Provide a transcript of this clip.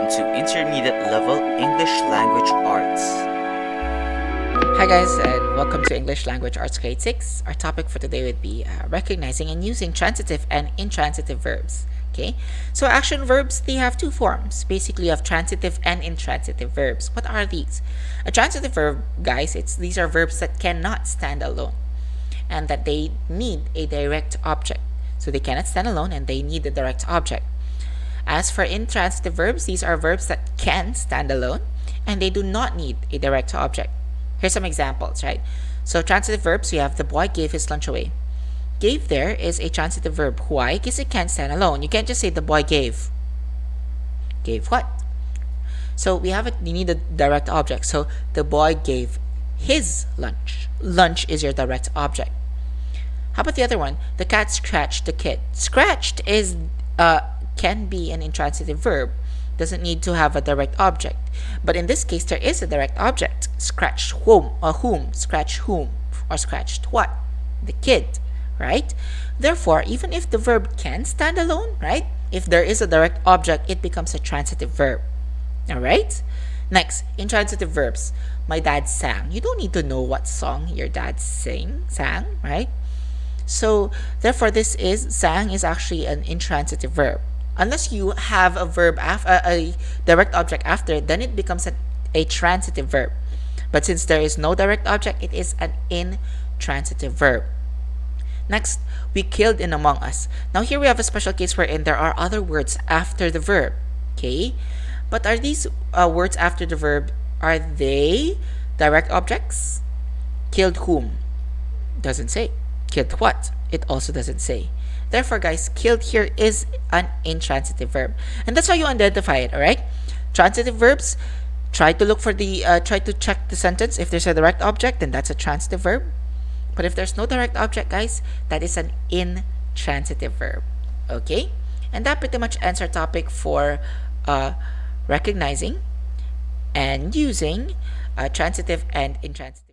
to Intermediate Level English Language Arts. Hi guys, and welcome to English Language Arts Grade 6. Our topic for today would be recognizing and using transitive and intransitive verbs. Okay, so action verbs, they have two forms. Basically, you have transitive and intransitive verbs. What are these? A transitive verb, guys, these are verbs that cannot stand alone and that they need a direct object. So they cannot stand alone and they need a direct object. As for intransitive verbs, these are verbs that can stand alone and they do not need a direct object. Here's some examples, right? So transitive verbs, we have the boy gave his lunch away. Gave there is a transitive verb. Why? Because it can't stand alone. You can't just say the boy gave. Gave what? So you need a direct object. So the boy gave his lunch. Lunch is your direct object. How about the other one? The cat scratched the kid. Scratched is can be an intransitive verb. Doesn't need to have a direct object. But in this case, there is a direct object. Scratched whom, scratched whom, or scratched what? The kid, right? Therefore, even if the verb can stand alone, right? If there is a direct object, it becomes a transitive verb. All right? Next, intransitive verbs. My dad sang. You don't need to know what song your dad sang, right? So, therefore, sang is actually an intransitive verb. Unless you have a verb a direct object after it, then it becomes a transitive verb. But since there is no direct object, it is an intransitive verb. Next, we killed in among us. Now here we have a special case wherein there are other words after the verb. Okay? But are these words after the verb, are they direct objects? Killed whom? Doesn't say. Killed what? It also doesn't say. Therefore, guys, killed here is an intransitive verb. And that's how you identify it, alright? Transitive verbs, try to check the sentence. If there's a direct object, then that's a transitive verb. But if there's no direct object, guys, that is an intransitive verb. Okay? And that pretty much ends our topic for recognizing and using transitive and intransitive.